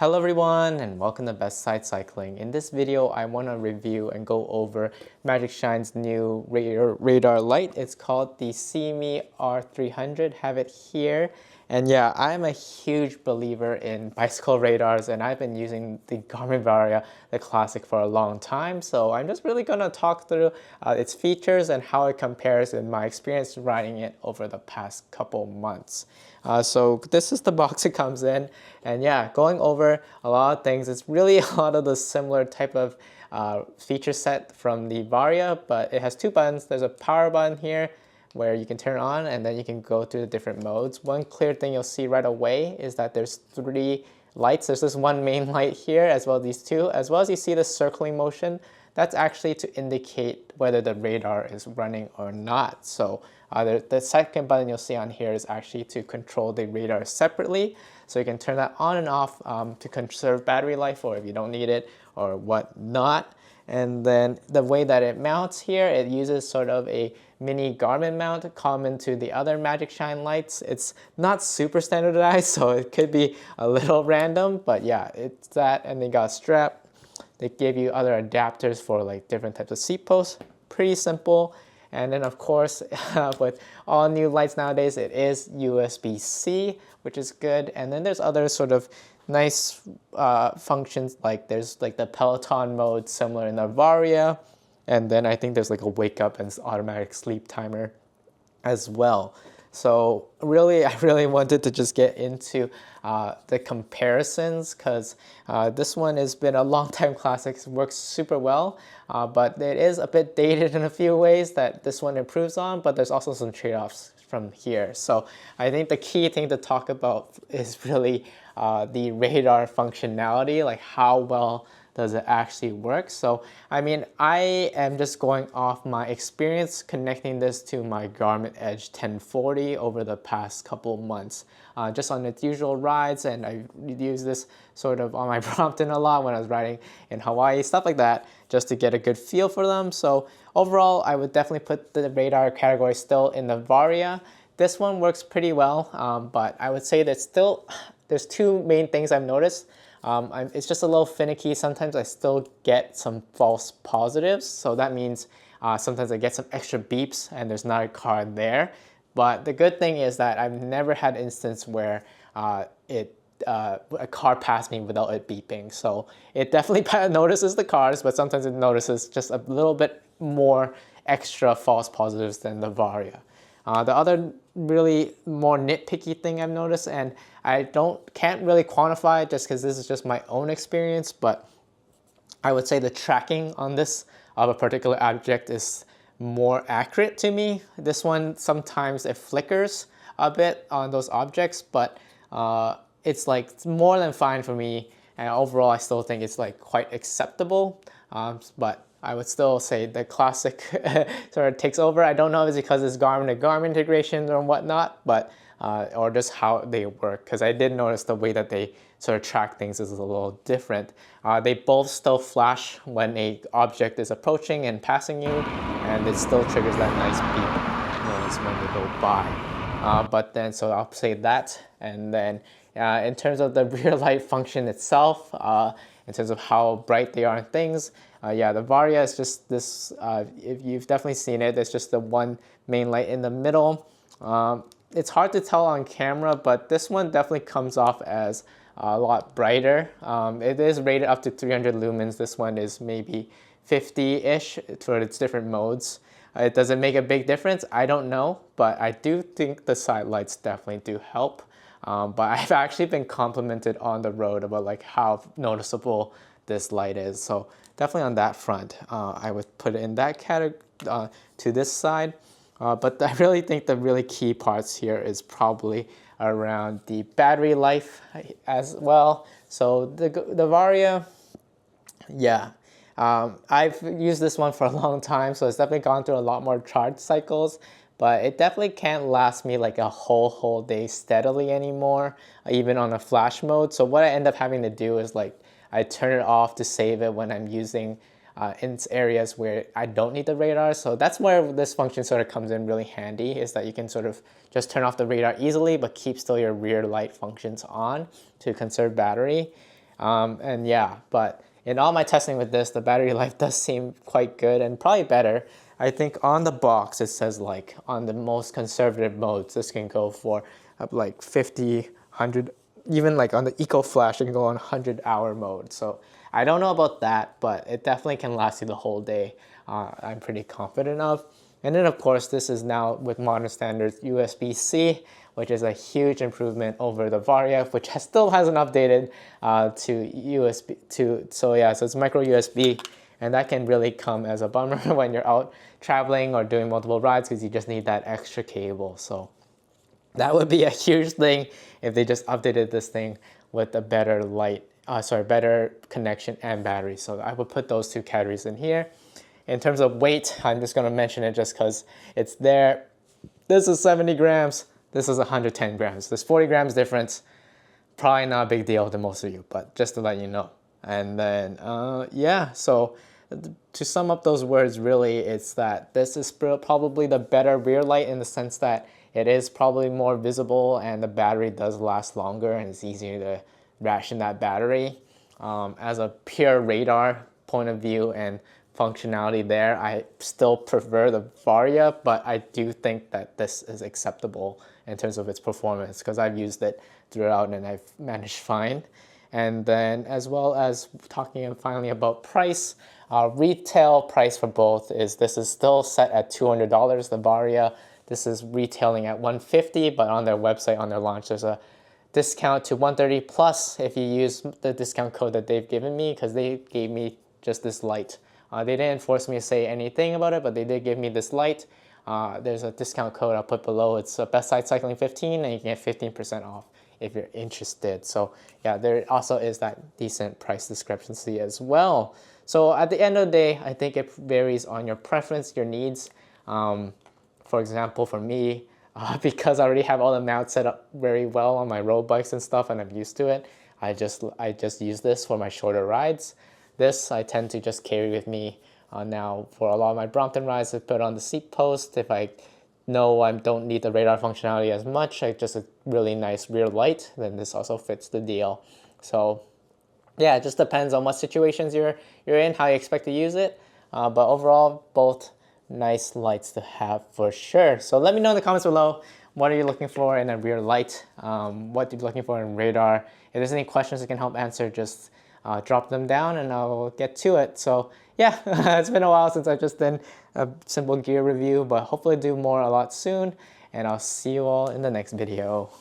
Hello everyone and welcome to Best Side Cycling. In this video, I want to review and go over Magicshine's new radar light. It's called the SEEMEE R300. Have it here. And yeah, I'm a huge believer in bicycle radars and I've been using the Garmin Varia, the classic, for a long time. So I'm just really going to talk through its features and how it compares in my experience riding it over the past couple months. So this is the box it comes in, and yeah, going over a lot of things. It's really a lot of the similar type of feature set from the Varia, but it has two buttons. There's a power button here where you can turn it on and then you can go through the different modes. One clear thing you'll see right away is that there's three lights. There's this one main light here, as well as these two, as well as you see the circling motion. That's actually to indicate whether the radar is running or not. So the second button you'll see on here is actually to control the radar separately. So you can turn that on and off to conserve battery life, or if you don't need it or whatnot. And then the way that it mounts here, it uses sort of a mini Garmin mount common to the other Magicshine lights. It's not super standardized, so it could be a little random, but yeah, it's that. And they got a strap. They gave you other adapters for like different types of seat posts. Pretty simple. And then of course, with all new lights nowadays, it is USB-C, which is good. And then there's other sort of nice functions, like there's like the Peloton mode similar in the Varia. And then I think there's like a wake up and automatic sleep timer as well. So really, I really wanted to just get into the comparisons, because this one has been a long time classic. It works super well, but it is a bit dated in a few ways that this one improves on, but there's also some trade-offs from here. So I think the key thing to talk about is really the radar functionality, like how well does it actually work. So I mean, I am just going off my experience connecting this to my Garmin Edge 1040 over the past couple months, just on its usual rides. And I use this sort of on my Brompton a lot when I was riding in Hawaii, stuff like that, just to get a good feel for them. So overall, I would definitely put the radar category still in the Varia. This one works pretty well, but I would say that there's two main things I've noticed. It's just a little finicky. Sometimes I still get some false positives. So that means sometimes I get some extra beeps and there's not a car there. But the good thing is that I've never had an instance where a car passed me without it beeping. So it definitely notices the cars, but sometimes it notices just a little bit more extra false positives than the Varia. The other really more nitpicky thing I've noticed, and I can't really quantify it just because this is just my own experience, but I would say the tracking on this of a particular object is more accurate to me. This one, sometimes it flickers a bit on those objects, but it's like more than fine for me. And overall, I still think it's like quite acceptable, but I would still say the classic sort of takes over. I don't know if it's because it's Garmin to Garmin integration or whatnot, but or just how they work, because I did notice the way that they sort of track things is a little different. They both still flash when an object is approaching and passing you, and it still triggers that nice beep noise when they go by. But then, so I'll say that, and then in terms of the rear light function itself, in terms of how bright they are and things, yeah, the Varia is just this, if you've definitely seen it, it's just the one main light in the middle. It's hard to tell on camera, but this one definitely comes off as a lot brighter. It is rated up to 300 lumens. This one is maybe 50-ish for its different modes. Does it make a big difference? I don't know, but I do think the side lights definitely do help. But I've actually been complimented on the road about like how noticeable this light is. So definitely on that front, I would put it in that category to this side. But I really think the really key parts here is probably around the battery life as well. So the Varia, yeah, I've used this one for a long time, so it's definitely gone through a lot more charge cycles. But it definitely can't last me like a whole day steadily anymore, even on a flash mode. So what I end up having to do is like I turn it off to save it when I'm using in areas where I don't need the radar. So that's where this function sort of comes in really handy, is that you can sort of just turn off the radar easily but keep still your rear light functions on to conserve battery. And yeah, but in all my testing with this, the battery life does seem quite good and probably better. I think on the box it says like on the most conservative modes, this can go for up like 50, 100, even like on the Eco Flash, it can go on 100-hour mode. So I don't know about that, but it definitely can last you the whole day. I'm pretty confident of. And then of course, this is now with modern standards USB-C, which is a huge improvement over the Varia, which still hasn't updated to USB. So yeah, so it's micro USB, and that can really come as a bummer when you're out traveling or doing multiple rides because you just need that extra cable. So that would be a huge thing if they just updated this thing with a better better connection and battery. So I would put those two categories in here. In terms of weight, I'm just gonna mention it just because it's there. This is 70 grams, this is 110 grams. There's 40 grams difference. Probably not a big deal to most of you, but just to let you know. And then, yeah, so to sum up those words, really, it's that this is probably the better rear light in the sense that it is probably more visible and the battery does last longer and it's easier to ration that battery. As a pure radar point of view and functionality there, I still prefer the Varia, but I do think that this is acceptable in terms of its performance because I've used it throughout and I've managed fine. And then as well as talking finally about price, retail price for both is this is still set at $200, the Varia. This is retailing at $150, but on their website, on their launch, there's a discount to $130 plus if you use the discount code that they've given me because they gave me just this light. They didn't force me to say anything about it, but they did give me this light. There's a discount code I'll put below. It's Best Side Cycling 15, and you can get 15% off if you're interested. So yeah, there also is that decent price discrepancy as well. So at the end of the day, I think it varies on your preference, your needs. For example, for me, because I already have all the mounts set up very well on my road bikes and stuff, and I'm used to it, I just use this for my shorter rides. This I tend to just carry with me now for a lot of my Brompton rides. I put on the seat post. If I know I don't need the radar functionality as much, I just a really nice rear light, then this also fits the deal. So yeah, it just depends on what situations you're in, how you expect to use it. But overall, both nice lights to have for sure. So let me know in the comments below, what are you looking for in a rear light? What are you looking for in radar? If there's any questions I can help answer, just drop them down and I'll get to it. So yeah, it's been a while since I've just done a simple gear review, but hopefully do more a lot soon. And I'll see you all in the next video.